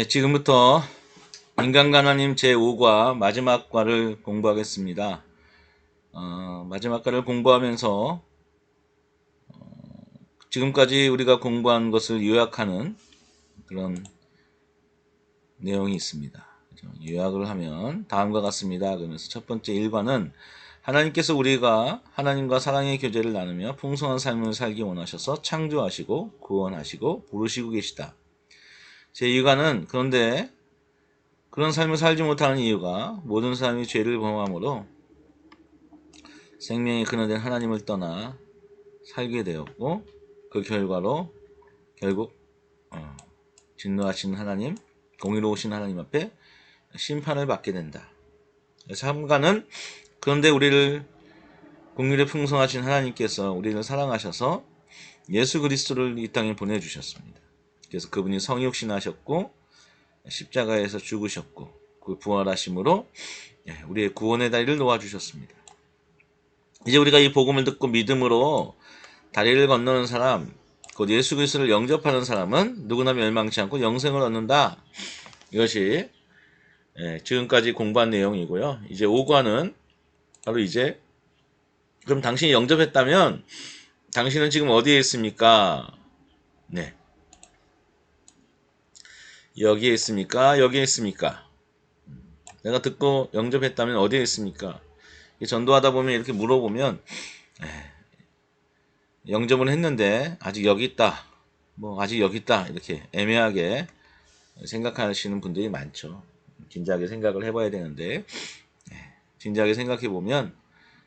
지금부터 인간가나님 제5과 마지막 과를 공부하겠습니다. 마지막 과를 공부하면서 지금까지 우리가 공부한 것을 요약하는 그런 내용이 있습니다. 요약을 하면 다음과 같습니다. 그러면서 첫 번째 1과는 하나님께서 우리가 하나님과 사랑의 교제를 나누며 풍성한 삶을 살기 원하셔서 창조하시고 구원하시고 부르시고 계시다. 제2과는 그런데 그런 삶을 살지 못하는 이유가 모든 사람이 죄를 범함으로 생명의 근원된 하나님을 떠나 살게 되었고 그 결과로 결국 진노하신 하나님, 공의로우신 하나님 앞에 심판을 받게 된다. 3과는 그런데 우리를 공의를 풍성하신 하나님께서 우리를 사랑하셔서 예수 그리스도를 이 땅에 보내주셨습니다. 그래서 그분이 성육신하셨고 십자가에서 죽으셨고 그 부활하심으로 우리의 구원의 다리를 놓아주셨습니다. 이제 우리가 이 복음을 듣고 믿음으로 다리를 건너는 사람, 곧 예수 그리스도를 영접하는 사람은 누구나 멸망치 않고 영생을 얻는다. 이것이 지금까지 공부한 내용이고요. 이제 5과는 바로 이제 그럼 당신이 영접했다면 당신은 지금 어디에 있습니까? 네. 여기에 있습니까? 여기에 있습니까? 내가 듣고 영접했다면 어디에 있습니까? 전도하다 보면 이렇게 물어보면 영접은 했는데 아직 여기 있다. 뭐 아직 여기 있다. 이렇게 애매하게 생각하시는 분들이 많죠. 진지하게 생각을 해봐야 되는데 진지하게 생각해 보면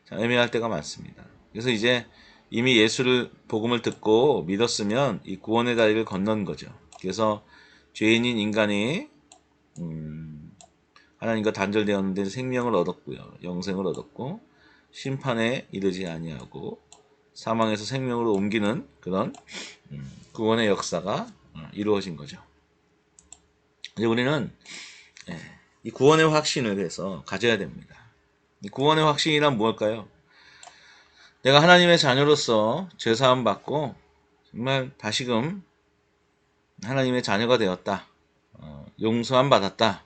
애매할 때가 많습니다. 그래서 이제 이미 예수를 복음을 듣고 믿었으면 이 구원의 다리를 건넌 거죠. 그래서 죄인인 인간이 하나님과 단절되었는데 생명을 얻었고요. 영생을 얻었고 심판에 이르지 아니하고 사망에서 생명으로 옮기는 그런 구원의 역사가 이루어진 거죠. 이제 우리는 이 구원의 확신을 해서 가져야 됩니다. 이 구원의 확신이란 무엇일까요? 내가 하나님의 자녀로서 죄사함 받고 정말 다시금 하나님의 자녀가 되었다. 용서함 받았다.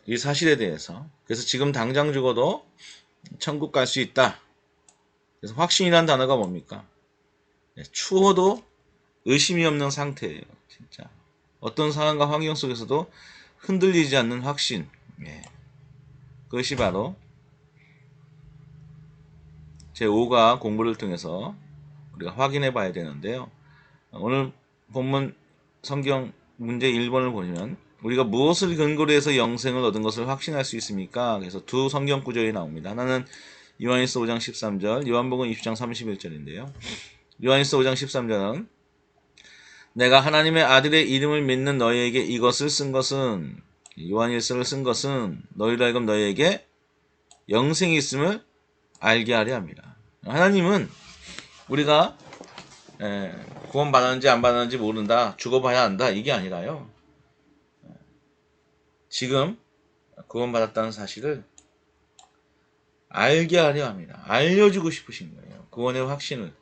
이 사실에 대해서 그래서 지금 당장 죽어도 천국 갈 수 있다. 그래서 확신이란 단어가 뭡니까? 추워도 의심이 없는 상태예요. 진짜 어떤 상황과 환경 속에서도 흔들리지 않는 확신. 그것이 바로 제5가 공부를 통해서 우리가 확인해 봐야 되는데요. 오늘 본문 성경 문제 1번을 보시면 우리가 무엇을 근거로 해서 영생을 얻은 것을 확신할 수 있습니까? 그래서 두 성경 구절이 나옵니다. 하나는 요한일서 5장 13절, 요한복음 20장 31절인데요. 요한일서 5장 13절은 내가 하나님의 아들의 이름을 믿는 너희에게 이것을 쓴 것은 요한일서를 쓴 것은 너희로 하여금 너희에게 영생이 있음을 알게 하려 합니다. 하나님은 우리가 구원 받았는지 안 받았는지 모른다. 죽어봐야 한다. 이게 아니라요. 지금 구원 받았다는 사실을 알게 하려 합니다. 알려주고 싶으신 거예요. 구원의 확신을.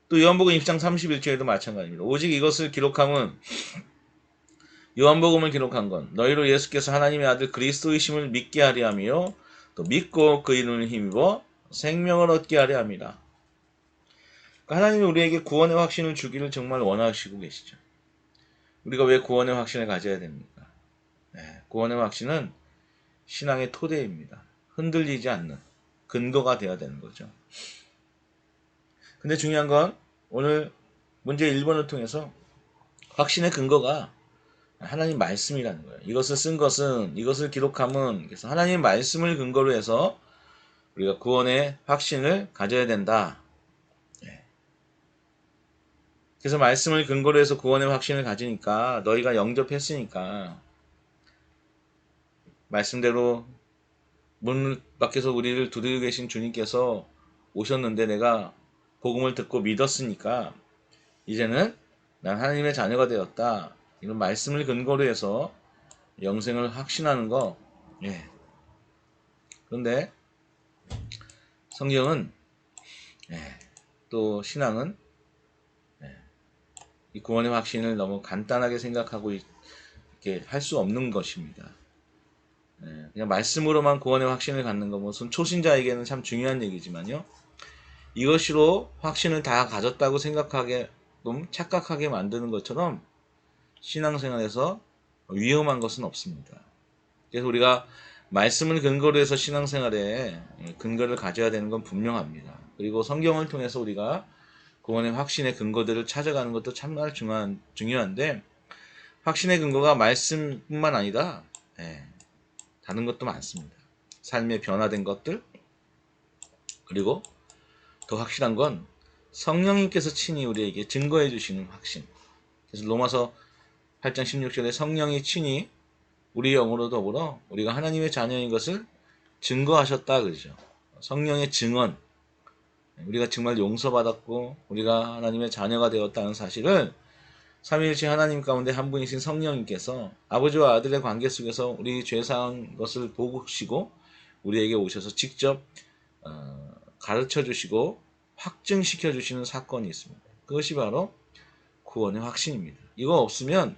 또 요한복음 20장 31절에도 마찬가지입니다. 오직 이것을 기록함은 요한복음을 기록한 건 너희로 예수께서 하나님의 아들 그리스도이심을 믿게 하려 하며 또 믿고 그 이름을 힘입어 생명을 얻게 하려 합니다. 그러니까 하나님이 우리에게 구원의 확신을 주기를 정말 원하시고 계시죠. 우리가 왜 구원의 확신을 가져야 됩니까? 구원의 확신은 신앙의 토대입니다. 흔들리지 않는 근거가 되어야 되는 거죠. 근데 중요한 건 오늘 문제 1번을 통해서 확신의 근거가 하나님 말씀이라는 거예요. 이것을 쓴 것은, 이것을 기록함은, 그래서 하나님 말씀을 근거로 해서 우리가 구원의 확신을 가져야 된다. 그래서 말씀을 근거로 해서 구원의 확신을 가지니까 너희가 영접했으니까 말씀대로 문 밖에서 우리를 두드리고 계신 주님께서 오셨는데 내가 복음을 듣고 믿었으니까 이제는 난 하나님의 자녀가 되었다. 이런 말씀을 근거로 해서 영생을 확신하는 거. 그런데 성경은 또 신앙은 이 구원의 확신을 너무 간단하게 생각하고 이렇게 할 수 없는 것입니다. 그냥 말씀으로만 구원의 확신을 갖는 거 무슨 초신자에게는 참 중요한 얘기지만요. 이것으로 확신을 다 가졌다고 생각하게 좀 착각하게 만드는 것처럼 신앙생활에서 위험한 것은 없습니다. 그래서 우리가 말씀을 근거로 해서 신앙생활에 근거를 가져야 되는 건 분명합니다. 그리고 성경을 통해서 우리가 구원의 확신의 근거들을 찾아가는 것도 참말 중요한데 확신의 근거가 말씀뿐만 아니라 다른 것도 많습니다. 삶의 변화된 것들 그리고 더 확실한 건 성령님께서 친히 우리에게 증거해 주시는 확신. 그래서 로마서 8장 16절에 성령이 친히 우리 영으로 더불어 우리가 하나님의 자녀인 것을 증거하셨다 그러죠. 성령의 증언. 우리가 정말 용서받았고 우리가 하나님의 자녀가 되었다는 사실을 삼위일체 하나님 가운데 한 분이신 성령님께서 아버지와 아들의 관계 속에서 우리 죄사한 것을 보시고 우리에게 오셔서 직접 가르쳐 주시고 확증시켜 주시는 사건이 있습니다. 그것이 바로 구원의 확신입니다. 이거 없으면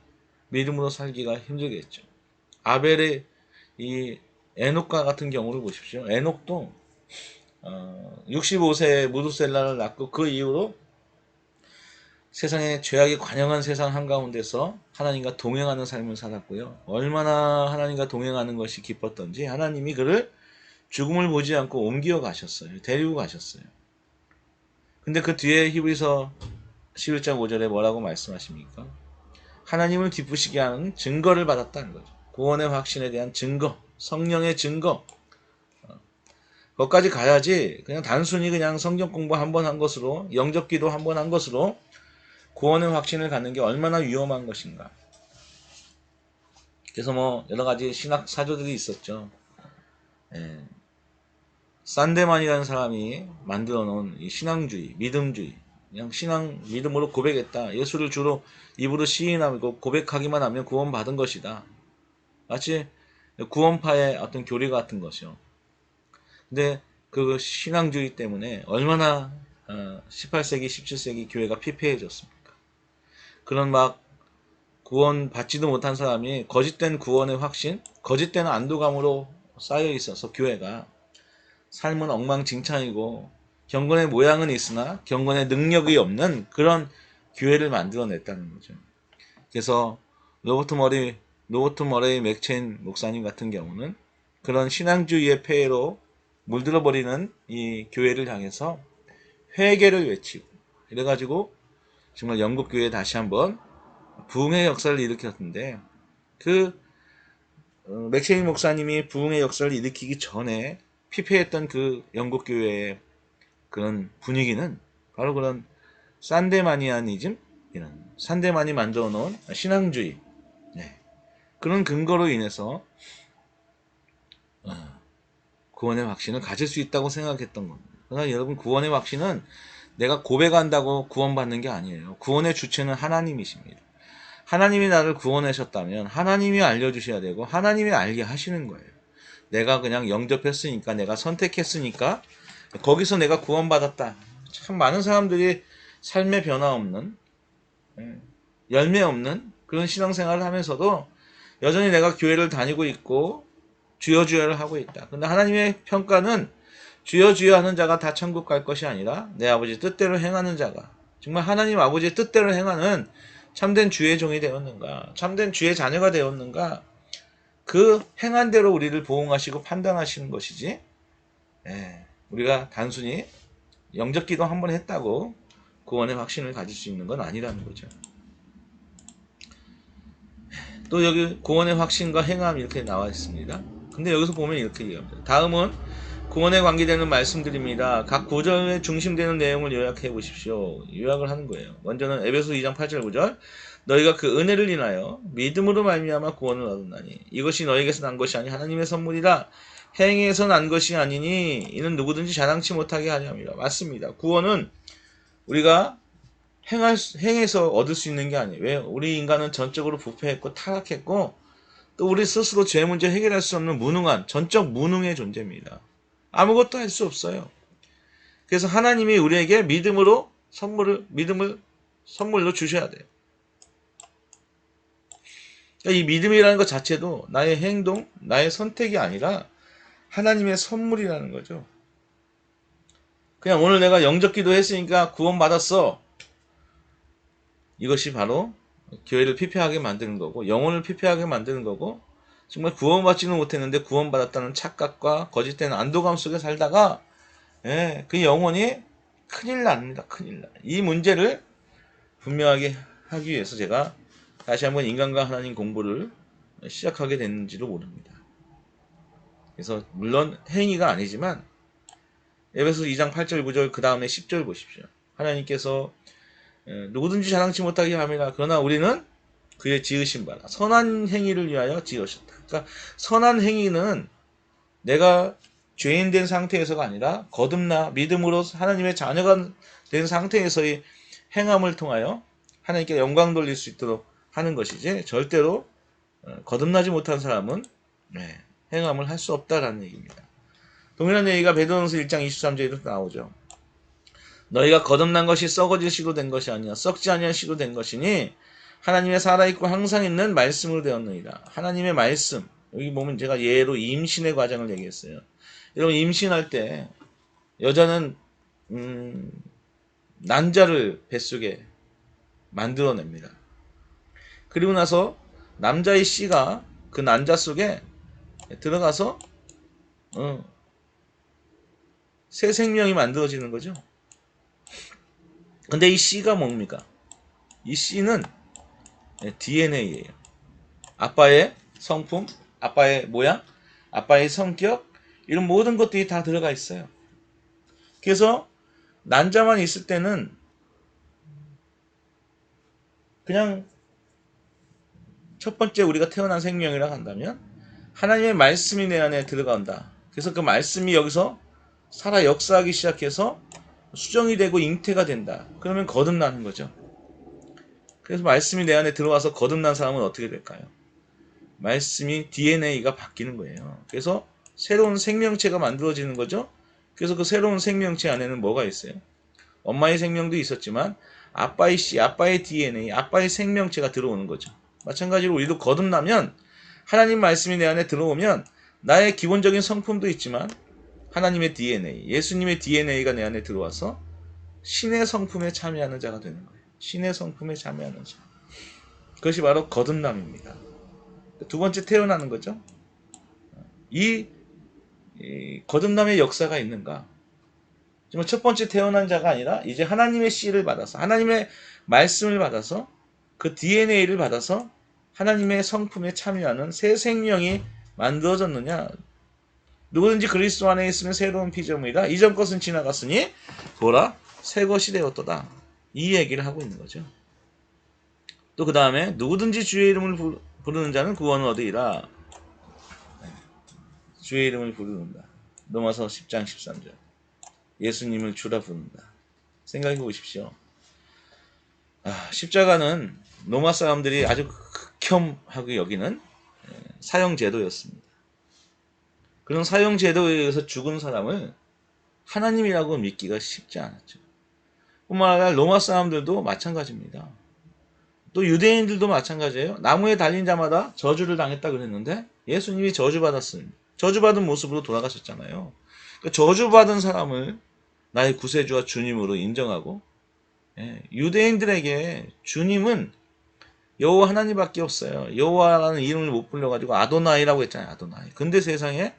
믿음으로 살기가 힘들겠죠. 아벨의 이 에녹과 같은 경우를 보십시오. 에녹도 65세에 무두셀라를 낳고 그 이후로 세상에 죄악이 관영한 세상 한가운데서 하나님과 동행하는 삶을 살았고요. 얼마나 하나님과 동행하는 것이 기뻤던지 하나님이 그를 죽음을 보지 않고 옮겨 가셨어요. 데리고 가셨어요. 근데 그 뒤에 히브리서 11장 5절에 뭐라고 말씀하십니까? 하나님을 기쁘시게 하는 증거를 받았다는 거죠. 구원의 확신에 대한 증거, 성령의 증거. 거기까지 가야지 그냥 단순히 그냥 성경 공부 한 번 한 것으로 영접 기도 한 번 한 것으로 구원의 확신을 갖는 게 얼마나 위험한 것인가. 그래서 뭐 여러 가지 신학 사조들이 있었죠. 산데만이라는 사람이 만들어 놓은 이 신앙주의, 믿음주의. 그냥 믿음으로 고백했다. 예수를 주로 입으로 시인하고 고백하기만 하면 구원받은 것이다. 마치 구원파의 어떤 교리 같은 것이요. 근데 그 신앙주의 때문에 얼마나 18세기, 17세기 교회가 피폐해졌습니까? 그런 막 구원 받지도 못한 사람이 거짓된 구원의 확신, 거짓된 안도감으로 쌓여 있어서 교회가 삶은 엉망진창이고 경건의 모양은 있으나 경건의 능력이 없는 그런 교회를 만들어냈다는 거죠. 그래서 로버트 머레이 맥체인 목사님 같은 경우는 그런 신앙주의의 폐해로 물들어버리는 이 교회를 향해서 회개를 외치고 이래가지고 정말 영국 교회에 다시 한번 부흥의 역사를 일으켰는데 그 맥체인 목사님이 부흥의 역사를 일으키기 전에 피폐했던 그 영국 교회의 그런 분위기는 바로 그런 산데마니아니즘 이런 산데만이 만들어 놓은 신앙주의 그런 근거로 인해서 구원의 확신을 가질 수 있다고 생각했던 겁니다. 그러나 여러분 구원의 확신은 내가 고백한다고 구원받는 게 아니에요. 구원의 주체는 하나님이십니다. 하나님이 나를 구원하셨다면 하나님이 알려주셔야 되고 하나님이 알게 하시는 거예요. 내가 그냥 영접했으니까 내가 선택했으니까 거기서 내가 구원받았다. 참 많은 사람들이 삶의 변화 없는 열매 없는 그런 신앙생활을 하면서도 여전히 내가 교회를 다니고 있고 주여 주여를 하고 있다. 근데 하나님의 평가는 주여 주여 하는 자가 다 천국 갈 것이 아니라 내 아버지 뜻대로 행하는 자가 정말 하나님 아버지의 뜻대로 행하는 참된 주의 종이 되었는가, 참된 주의 자녀가 되었는가, 그 행한 대로 우리를 보응하시고 판단하시는 것이지 우리가 단순히 영접기도 한 번 했다고 구원의 확신을 가질 수 있는 건 아니라는 거죠. 또 여기 구원의 확신과 행함 이렇게 나와 있습니다. 근데 여기서 보면 이렇게 얘기합니다. 다음은 구원에 관계되는 말씀들입니다. 각 구절에 중심되는 내용을 요약해 보십시오. 요약을 하는 거예요. 먼저는 에베소 2장 8절 9절 너희가 그 은혜를 인하여 믿음으로 말미암아 구원을 얻었나니 이것이 너희에게서 난 것이 아니 하나님의 선물이라 행위에서 난 것이 아니니 이는 누구든지 자랑치 못하게 하려 함이라. 맞습니다. 구원은 우리가 행해서 얻을 수 있는 게 아니에요. 왜? 우리 인간은 전적으로 부패했고 타락했고 또 우리 스스로 죄 문제 해결할 수 없는 무능한 전적 무능의 존재입니다. 아무것도 할 수 없어요. 그래서 하나님이 우리에게 믿음을 선물로 주셔야 돼요. 그러니까 이 믿음이라는 것 자체도 나의 행동, 나의 선택이 아니라 하나님의 선물이라는 거죠. 그냥 오늘 내가 영접 기도했으니까 구원받았어. 이것이 바로 교회를 피폐하게 만드는 거고 영혼을 피폐하게 만드는 거고 정말 구원받지는 못했는데 구원받았다는 착각과 거짓된 안도감 속에 살다가 그 영혼이 큰일 납니다. 큰일 나. 이 문제를 분명하게 하기 위해서 제가 다시 한번 인간과 하나님 공부를 시작하게 됐는지도 모릅니다. 그래서 물론 행위가 아니지만 에베소서 2장 8절 9절 그 다음에 10절 보십시오. 하나님께서 누구든지 자랑치 못하게 함이라. 그러나 우리는 그의 지으신 바라 선한 행위를 위하여 지으셨다. 그러니까 선한 행위는 내가 죄인 된 상태에서가 아니라 거듭나 믿음으로 하나님의 자녀가 된 상태에서의 행함을 통하여 하나님께 영광 돌릴 수 있도록 하는 것이지 절대로 거듭나지 못한 사람은 행함을 할 수 없다라는 얘기입니다. 동일한 얘기가 베드로전서 1장 23절에도 나오죠. 너희가 거듭난 것이 썩어질 씨로 된 것이 아니라 썩지 아니한 씨로 된 것이니 하나님의 살아있고 항상 있는 말씀으로 되었느니라. 하나님의 말씀. 여기 보면 제가 예로 임신의 과정을 얘기했어요. 여러분 임신할 때 여자는 난자를 뱃속에 만들어냅니다. 그리고 나서 남자의 씨가 그 난자 속에 들어가서 새 생명이 만들어지는 거죠. 근데 이 씨가 뭡니까? 이 씨는 DNA예요. 아빠의 성품, 아빠의 모양, 아빠의 성격 이런 모든 것들이 다 들어가 있어요. 그래서 난자만 있을 때는 그냥 첫 번째 우리가 태어난 생명이라고 한다면 하나님의 말씀이 내 안에 들어간다. 그래서 그 말씀이 여기서 살아 역사하기 시작해서 수정이 되고 잉태가 된다. 그러면 거듭나는 거죠. 그래서 말씀이 내 안에 들어와서 거듭난 사람은 어떻게 될까요? 말씀이 DNA가 바뀌는 거예요. 그래서 새로운 생명체가 만들어지는 거죠. 그래서 그 새로운 생명체 안에는 뭐가 있어요? 엄마의 생명도 있었지만 아빠의 씨, 아빠의 DNA, 아빠의 생명체가 들어오는 거죠. 마찬가지로 우리도 거듭나면 하나님 말씀이 내 안에 들어오면 나의 기본적인 성품도 있지만 하나님의 DNA, 예수님의 DNA가 내 안에 들어와서 신의 성품에 참여하는 자가 되는 거예요. 신의 성품에 참여하는 자. 그것이 바로 거듭남입니다. 두 번째 태어나는 거죠. 이 거듭남의 역사가 있는가? 정말 첫 번째 태어난 자가 아니라 이제 하나님의 씨를 받아서 하나님의 말씀을 받아서 그 DNA를 받아서 하나님의 성품에 참여하는 새 생명이 만들어졌느냐? 누구든지 그리스도 안에 있으면 새로운 피조물이라 이전 것은 지나갔으니 보라 새 것이 되었도다. 이 얘기를 하고 있는 거죠. 또 그 다음에 누구든지 주의 이름을 부르는 자는 구원을 얻으리라. 주의 이름을 부르는다. 로마서 10장 13절. 예수님을 주라 부른다. 생각해 보십시오. 십자가는 로마 사람들이 아주 극혐하게 여기는 사형제도였습니다. 그런 사형제도에 의해서 죽은 사람을 하나님이라고 믿기가 쉽지 않았죠. 뿐만 아니라 로마 사람들도 마찬가지입니다. 또 유대인들도 마찬가지예요. 나무에 달린 자마다 저주를 당했다 그랬는데 예수님이 저주받았습니다. 저주받은 모습으로 돌아가셨잖아요. 그러니까 저주받은 사람을 나의 구세주와 주님으로 인정하고 유대인들에게 주님은 여호와 하나님밖에 없어요. 여호와라는 이름을 못 불러가지고 아도나이라고 했잖아요. 아도나이. 근데 세상에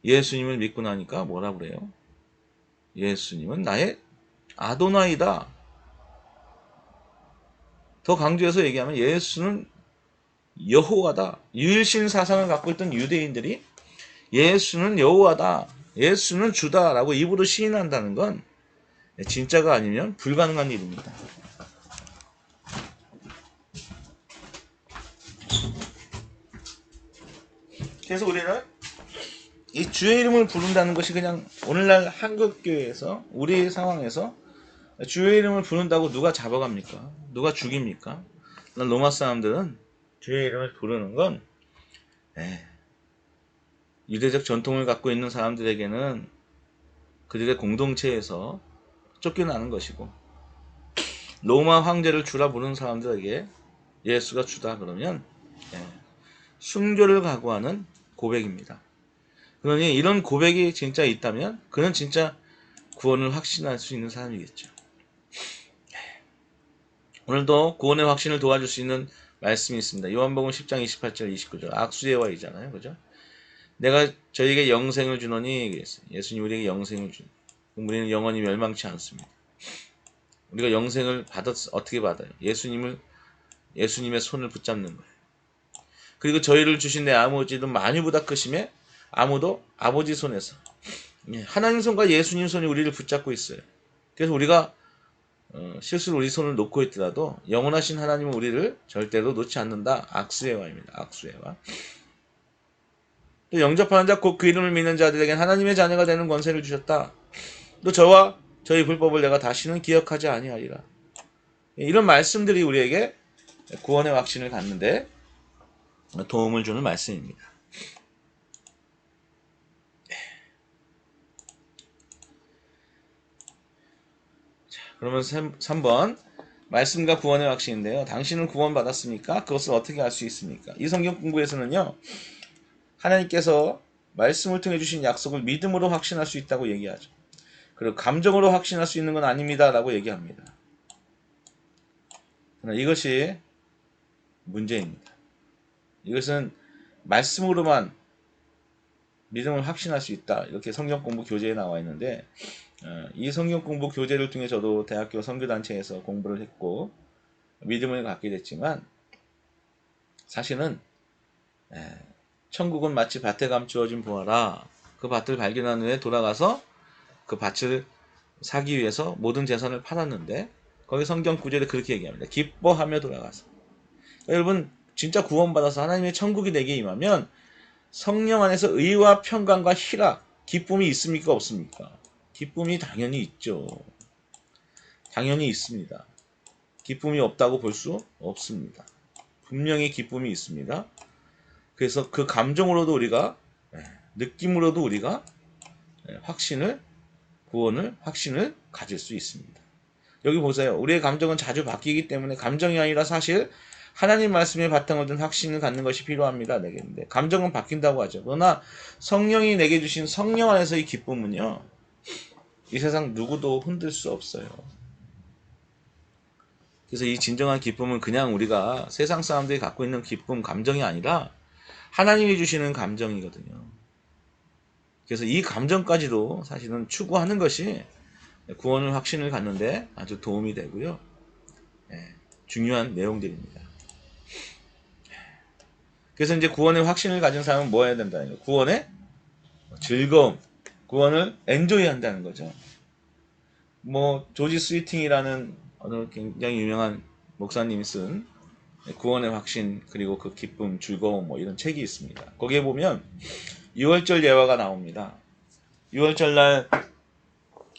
예수님을 믿고 나니까 뭐라 그래요? 예수님은 나의 아도나이다. 더 강조해서 얘기하면 예수는 여호와다. 유일신 사상을 갖고 있던 유대인들이 예수는 여호와다. 예수는 주다라고 입으로 시인한다는 건 진짜가 아니면 불가능한 일입니다. 그래서 우리는 이 주의 이름을 부른다는 것이 그냥 오늘날 한국교회에서 우리의 상황에서 주의 이름을 부른다고 누가 잡아갑니까? 누가 죽입니까? 로마 사람들은 주의 이름을 부르는 건 유대적 전통을 갖고 있는 사람들에게는 그들의 공동체에서 쫓겨나는 것이고 로마 황제를 주라 부르는 사람들에게 예수가 주다 그러면 예, 순교를 각오하는 고백입니다. 그러니 이런 고백이 진짜 있다면 그는 진짜 구원을 확신할 수 있는 사람이겠죠. 오늘도 구원의 확신을 도와줄 수 있는 말씀이 있습니다. 요한복음 10장 28절 29절 악수의 와이잖아요. 그죠? 내가 저에게 영생을 주노니 그랬어요. 예수님 우리에게 영생을 주니 우리는 영원히 멸망치 않습니다. 우리가 영생을 어떻게 받아요? 예수님의 손을 붙잡는 거예요. 그리고 저희를 주신 내 아버지도 만유보다 크심에 아무도 아버지 손에서 하나님 손과 예수님 손이 우리를 붙잡고 있어요. 그래서 우리가 실수로 우리 손을 놓고 있더라도 영원하신 하나님은 우리를 절대로 놓지 않는다. 악수의와입니다. 악수의와. 또 영접하는 자 곧 그 이름을 믿는 자들에겐 하나님의 자녀가 되는 권세를 주셨다. 또 저와 저희 불법을 내가 다시는 기억하지 아니하리라. 이런 말씀들이 우리에게 구원의 확신을 갖는데 도움을 주는 말씀입니다. 그러면 3번 말씀과 구원의 확신인데요. 당신은 구원받았습니까? 그것을 어떻게 알 수 있습니까? 이 성경 공부에서는요. 하나님께서 말씀을 통해 주신 약속을 믿음으로 확신할 수 있다고 얘기하죠. 그리고 감정으로 확신할 수 있는 건 아닙니다. 라고 얘기합니다. 그러나 이것이 문제입니다. 이것은 말씀으로만 믿음을 확신할 수 있다. 이렇게 성경 공부 교재에 나와 있는데 이 성경 공부 교재를 통해 저도 대학교 선교단체에서 공부를 했고 믿음을 갖게 됐지만 사실은 천국은 마치 밭에 감추어진 보아라. 그 밭을 발견한 후에 돌아가서 그 밭을 사기 위해서 모든 재산을 팔았는데 거기 성경 구절에 그렇게 얘기합니다. 기뻐하며 돌아가서. 여러분 진짜 구원받아서 하나님의 천국이 내게 임하면 성령 안에서 의와 평강과 희락, 기쁨이 있습니까? 없습니까? 기쁨이 당연히 있죠. 당연히 있습니다. 기쁨이 없다고 볼 수 없습니다. 분명히 기쁨이 있습니다. 그래서 그 감정으로도 우리가 느낌으로도 우리가 구원을 확신을 가질 수 있습니다. 여기 보세요. 우리의 감정은 자주 바뀌기 때문에 감정이 아니라 사실 하나님 말씀의 바탕을 둔 확신을 갖는 것이 필요합니다. 내게인데 감정은 바뀐다고 하죠. 그러나 성령이 내게 주신 성령 안에서의 기쁨은요. 이 세상 누구도 흔들 수 없어요. 그래서 이 진정한 기쁨은 그냥 우리가 세상 사람들이 갖고 있는 기쁨, 감정이 아니라 하나님이 주시는 감정이거든요. 그래서 이 감정까지도 사실은 추구하는 것이 구원을 확신을 갖는데 아주 도움이 되고요. 중요한 내용들입니다. 그래서 이제 구원의 확신을 가진 사람은 뭐 해야 된다는 거예요? 구원의 즐거움, 구원을 엔조이 한다는 거죠. 뭐 조지 스위팅이라는 어느 굉장히 유명한 목사님이 쓴 구원의 확신 그리고 그 기쁨, 즐거움 뭐 이런 책이 있습니다. 거기에 보면 6월절 예화가 나옵니다. 6월절 날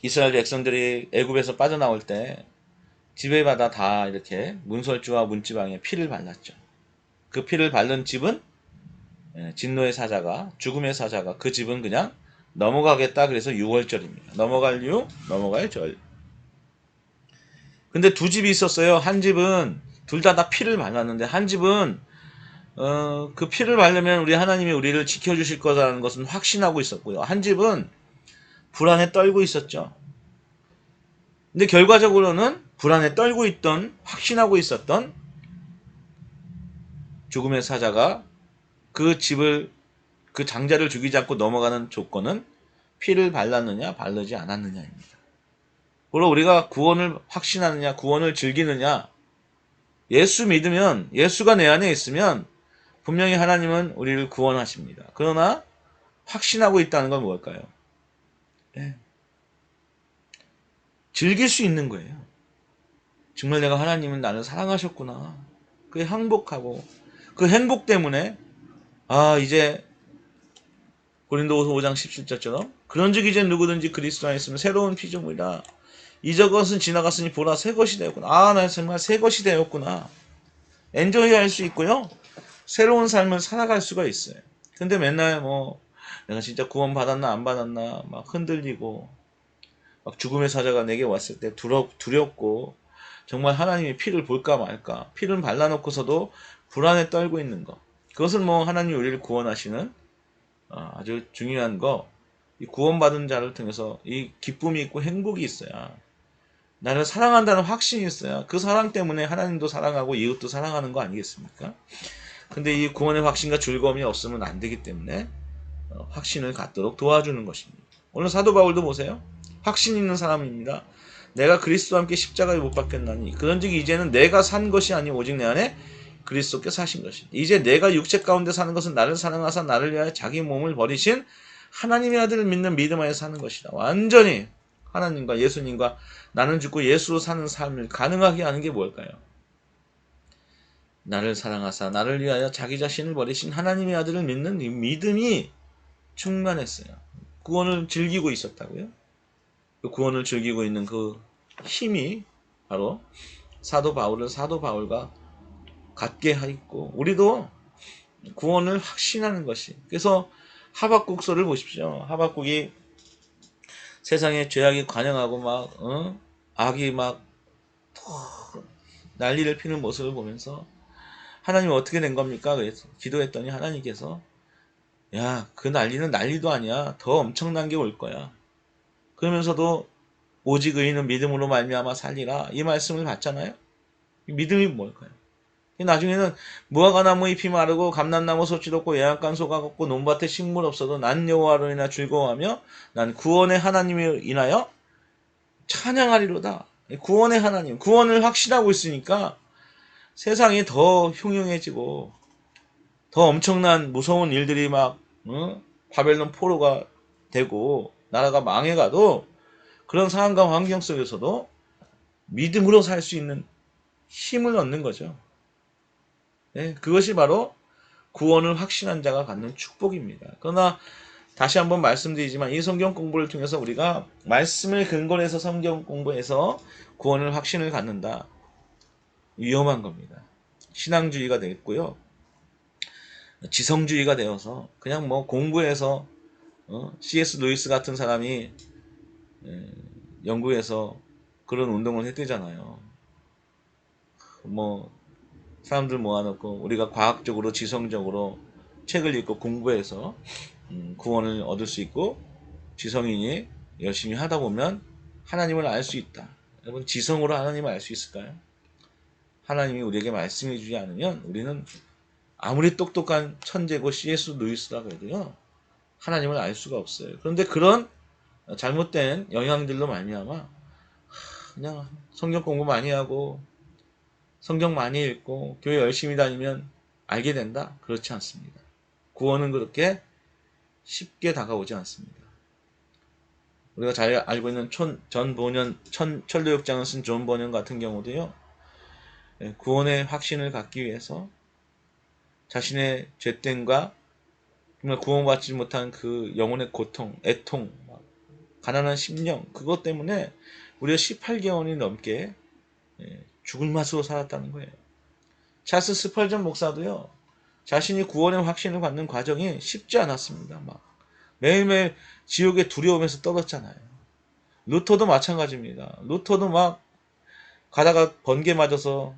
이스라엘 백성들이 애굽에서 빠져나올 때 지배받아 다 이렇게 문설주와 문지방에 피를 발랐죠. 그 피를 바른 집은 진노의 사자가 죽음의 사자가 그 집은 그냥 넘어가겠다. 그래서 6월절입니다. 넘어갈 이유, 넘어갈 절. 근데 두 집이 있었어요. 한 집은 둘 다 피를 발랐는데 한 집은 그 피를 바르면 우리 하나님이 우리를 지켜주실 거라는 것은 확신하고 있었고요. 한 집은 불안에 떨고 있었죠. 근데 결과적으로는 불안에 떨고 있던 확신하고 있었던 죽음의 사자가 그 집을 그 장자를 죽이지 않고 넘어가는 조건은 피를 발랐느냐 바르지 않았느냐입니다. 물론 우리가 구원을 확신하느냐 구원을 즐기느냐 예수 믿으면 예수가 내 안에 있으면 분명히 하나님은 우리를 구원하십니다. 그러나 확신하고 있다는 건 뭘까요? 즐길 수 있는 거예요. 정말 내가 하나님은 나를 사랑하셨구나. 그게 행복하고 그 행복 때문에 이제 고린도후서 5장 17절처럼 그런즉 이제 누구든지 그리스도 안에 있으면 새로운 피조물이라 이전 것은 지나갔으니 보라 새 것이 되었구나. 나 정말 새 것이 되었구나. 엔조이 할 수 있고요. 새로운 삶을 살아갈 수가 있어요. 근데 맨날 내가 진짜 구원 받았나 안 받았나 막 흔들리고 막 죽음의 사자가 내게 왔을 때 두렵고 정말 하나님의 피를 볼까 말까, 피를 발라놓고서도 불안에 떨고 있는 거. 그것은 뭐 하나님이 우리를 구원하시는 아주 중요한 거. 이 구원받은 자를 통해서 이 기쁨이 있고 행복이 있어야, 나를 사랑한다는 확신이 있어야 그 사랑 때문에 하나님도 사랑하고 이웃도 사랑하는 거 아니겠습니까? 근데 이 구원의 확신과 즐거움이 없으면 안 되기 때문에 확신을 갖도록 도와주는 것입니다. 오늘 사도 바울도 보세요. 확신 있는 사람입니다. 내가 그리스도와 함께 십자가에 못 박혔나니 그런즉 이제는 내가 산 것이 아니 오직 내 안에 그리스도께 사신 것이니 이제 내가 육체 가운데 사는 것은 나를 사랑하사 나를 위하여 자기 몸을 버리신 하나님의 아들을 믿는 믿음 안에 사는 것이다. 완전히 하나님과 예수님과 나는 죽고 예수로 사는 삶을 가능하게 하는 게 뭘까요? 나를 사랑하사 나를 위하여 자기 자신을 버리신 하나님의 아들을 믿는 이 믿음이 충만했어요. 구원을 즐기고 있었다고요? 그 구원을 즐기고 있는 그 힘이 바로 사도 바울을 사도 바울과 같게 하였고, 우리도 구원을 확신하는 것이. 그래서 하박국서를 보십시오. 하박국이 세상에 죄악이 관영하고 막 악이 막 난리를 피는 모습을 보면서 하나님 어떻게 된 겁니까? 그래서 기도했더니 하나님께서 야, 그 난리는 난리도 아니야. 더 엄청난 게 올 거야. 그러면서도 오직 의인은 믿음으로 말미암아 살리라. 이 말씀을 받잖아요. 믿음이 뭘까요? 나중에는 무화과나무 잎이 마르고 감람나무 솥이 없고 외양간 소가 없고 논밭에 식물 없어도 난 여호와로 인하여 즐거워하며 난 구원의 하나님을 인하여 찬양하리로다. 구원의 하나님, 구원을 확신하고 있으니까 세상이 더 흉흉해지고 더 엄청난 무서운 일들이 막 바벨론 포로가 되고 나라가 망해가도 그런 상황과 환경 속에서도 믿음으로 살 수 있는 힘을 얻는 거죠. 네, 그것이 바로 구원을 확신한 자가 갖는 축복입니다. 그러나 다시 한번 말씀드리지만 이 성경 공부를 통해서 우리가 말씀을 근거로 해서 성경 공부해서 구원을 확신을 갖는다. 위험한 겁니다. 신앙주의가 되겠고요. 지성주의가 되어서 그냥 뭐 공부해서 C.S. 루이스 같은 사람이 영국에서 그런 운동을 했대잖아요. 뭐 사람들 모아놓고 우리가 과학적으로 지성적으로 책을 읽고 공부해서 구원을 얻을 수 있고 지성인이 열심히 하다 보면 하나님을 알 수 있다. 여러분 지성으로 하나님을 알 수 있을까요? 하나님이 우리에게 말씀해 주지 않으면 우리는 아무리 똑똑한 천재고 C.S. 루이스라 그래도요 하나님을 알 수가 없어요. 그런데 그런 잘못된 영향들로 말미암아 그냥 성경 공부 많이 하고 성경 많이 읽고 교회 열심히 다니면 알게 된다? 그렇지 않습니다. 구원은 그렇게 쉽게 다가오지 않습니다. 우리가 잘 알고 있는 천도역장을 쓴 존 버년 같은 경우도요. 구원의 확신을 갖기 위해서 자신의 죄됨과 정말 구원받지 못한 그 영혼의 고통, 애통, 가난한 심령 그것 때문에 무려 18개월이 넘게 죽을 맛으로 살았다는 거예요. 찰스 스펄전 목사도요. 자신이 구원의 확신을 받는 과정이 쉽지 않았습니다. 막 매일매일 지옥에 두려움에서 떨었잖아요. 루터도 마찬가지입니다. 루터도 막 가다가 번개 맞아서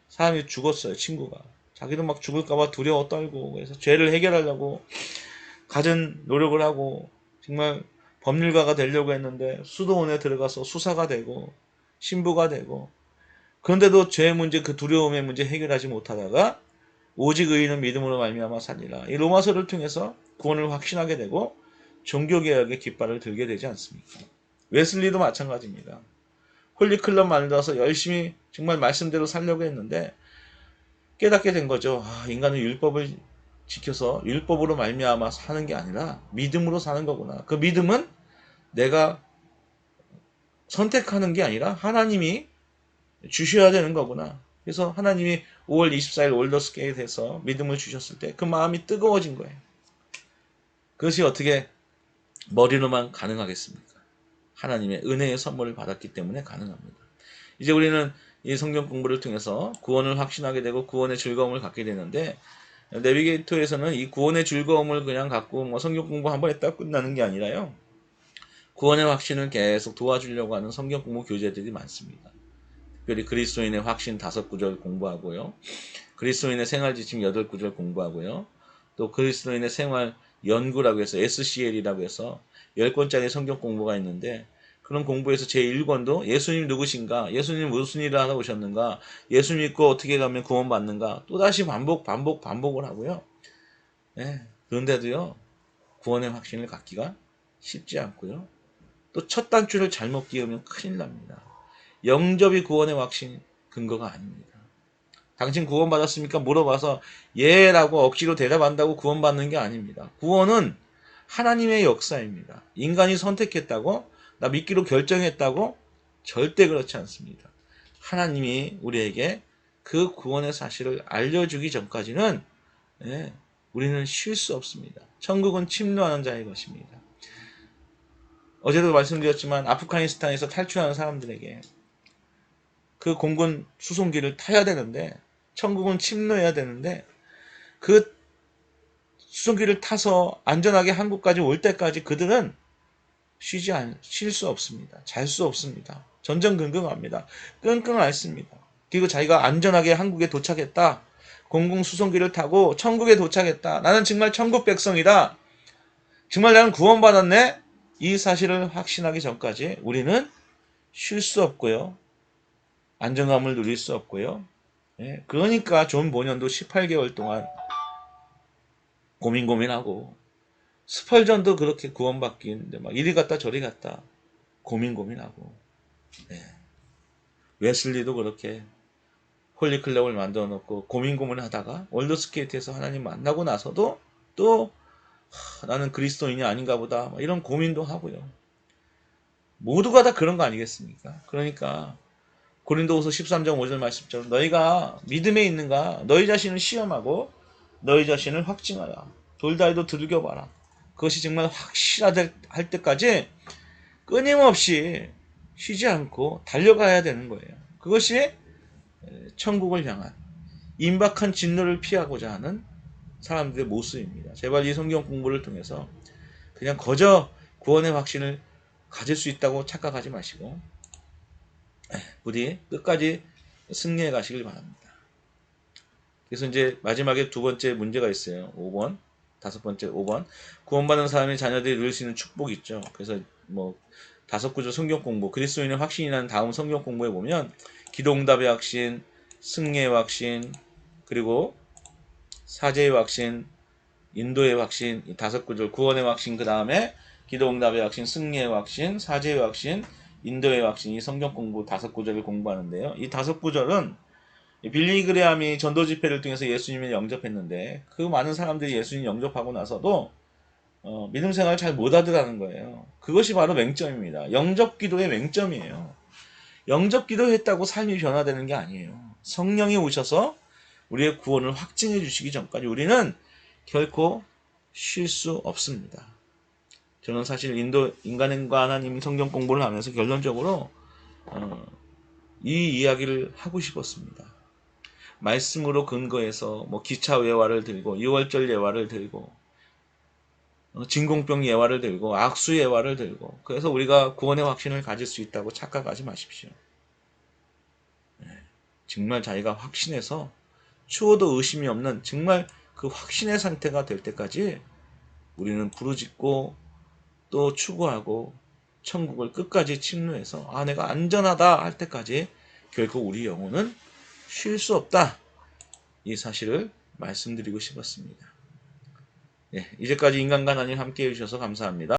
사람이 죽었어요. 친구가. 자기도 막 죽을까봐 두려워 떨고 그래서 죄를 해결하려고 갖은 노력을 하고 정말 법률가가 되려고 했는데 수도원에 들어가서 수사가 되고 신부가 되고 그런데도 죄 문제 그 두려움의 문제 해결하지 못하다가 오직 의인은 믿음으로 말미암아 살리라. 이 로마서를 통해서 구원을 확신하게 되고 종교개혁의 깃발을 들게 되지 않습니까? 웨슬리도 마찬가지입니다. 홀리클럽 만들어서 열심히 정말 말씀대로 살려고 했는데 깨닫게 된 거죠. 인간은 율법을 지켜서 율법으로 말미암아 사는 게 아니라 믿음으로 사는 거구나. 그 믿음은 내가 선택하는 게 아니라 하나님이 주셔야 되는 거구나. 그래서 하나님이 5월 24일 월더스게이트에서 믿음을 주셨을 때 그 마음이 뜨거워진 거예요. 그것이 어떻게 머리로만 가능하겠습니까? 하나님의 은혜의 선물을 받았기 때문에 가능합니다. 이제 우리는 이 성경 공부를 통해서 구원을 확신하게 되고 구원의 즐거움을 갖게 되는데 내비게이터에서는 이 구원의 즐거움을 그냥 갖고 뭐 성경 공부 한번 했다 끝나는 게 아니라요. 구원의 확신을 계속 도와주려고 하는 성경 공부 교재들이 많습니다. 특별히 그리스도인의 확신 5구절 공부하고요. 그리스도인의 생활 지침 8구절 공부하고요. 또 그리스도인의 생활 연구라고 해서 SCL이라고 해서 10권짜리 성경 공부가 있는데 그런 공부에서 제1권도 예수님 누구신가? 예수님 무슨 일을 하러 오셨는가? 예수 믿고 어떻게 가면 구원받는가? 또다시 반복을 하고요. 네, 그런데도요. 구원의 확신을 갖기가 쉽지 않고요. 또 첫 단추를 잘못 끼우면 큰일 납니다. 영접이 구원의 확신 근거가 아닙니다. 당신 구원받았습니까? 물어봐서 예라고 억지로 대답한다고 구원받는 게 아닙니다. 구원은 하나님의 역사입니다. 인간이 선택했다고 나 믿기로 결정했다고 절대 그렇지 않습니다. 하나님이 우리에게 그 구원의 사실을 알려주기 전까지는 우리는 쉴 수 없습니다. 천국은 침노하는 자의 것입니다. 어제도 말씀드렸지만 아프가니스탄에서 탈출하는 사람들에게 그 공군 수송기를 타야 되는데 천국은 침노해야 되는데 그 수송기를 타서 안전하게 한국까지 올 때까지 그들은 쉴 수 없습니다. 잘 수 없습니다. 전전긍긍합니다. 끙끙 앓습니다. 그리고 자기가 안전하게 한국에 도착했다. 공군 수송기를 타고 천국에 도착했다. 나는 정말 천국 백성이다. 정말 나는 구원받았네. 이 사실을 확신하기 전까지 우리는 쉴 수 없고요. 안정감을 누릴 수 없고요. 그러니까 존 보년도 18개월 동안 고민하고 스펄전도 그렇게 구원받기는데 막 이리 갔다 저리 갔다 고민하고 웨슬리도 그렇게 홀리클럽을 만들어 놓고 고민하다가 월드스케이트에서 하나님 만나고 나서도 또 나는 그리스도인이 아닌가 보다 이런 고민도 하고요. 모두가 다 그런 거 아니겠습니까? 그러니까 고린도후서 13장 5절 말씀처럼 너희가 믿음에 있는가 너희 자신을 시험하고 너희 자신을 확증하라. 돌다리도 두들겨봐라. 그것이 정말 확실하다 할 때까지 끊임없이 쉬지 않고 달려가야 되는 거예요. 그것이 천국을 향한 임박한 진노를 피하고자 하는 사람들의 모습입니다. 제발 이 성경 공부를 통해서 그냥 거저 구원의 확신을 가질 수 있다고 착각하지 마시고 부디 끝까지 승리해 가시길 바랍니다. 그래서 이제 마지막에 두 번째 문제가 있어요. 5번, 다섯 번째 5번. 구원받은 사람의 자녀들이 누릴 수 있는 축복이 있죠. 그래서 뭐 5구절 성경 공부, 그리스도인의 확신이라는 다음 성경 공부에 보면 기도응답의 확신, 승리의 확신, 그리고 사제의 확신, 인도의 확신, 이 5구절 구원의 확신, 그 다음에 기도응답의 확신, 승리의 확신, 사제의 확신, 인도의 확신, 이 성경 공부 5구절을 공부하는데요. 이 5구절은 빌리 그레함이 전도 집회를 통해서 예수님을 영접했는데 그 많은 사람들이 예수님 영접하고 나서도 믿음 생활을 잘 못하더라는 거예요. 그것이 바로 맹점입니다. 영접 기도의 맹점이에요. 영접 기도했다고 삶이 변화되는 게 아니에요. 성령이 오셔서 우리의 구원을 확증해 주시기 전까지 우리는 결코 쉴 수 없습니다. 저는 사실 인간과 하나님 성경 공부를 하면서 결론적으로 이 이야기를 하고 싶었습니다. 말씀으로 근거해서 뭐 기차 예화를 들고 유월절 예화를 들고 진공병 예화를 들고 악수 예화를 들고 그래서 우리가 구원의 확신을 가질 수 있다고 착각하지 마십시오. 정말 자기가 확신해서 추워도 의심이 없는 정말 그 확신의 상태가 될 때까지 우리는 부르짖고 또 추구하고 천국을 끝까지 침노해서 내가 안전하다 할 때까지 결코 우리 영혼은 쉴 수 없다. 이 사실을 말씀드리고 싶었습니다. 이제까지 인간과 하나님 함께 해주셔서 감사합니다.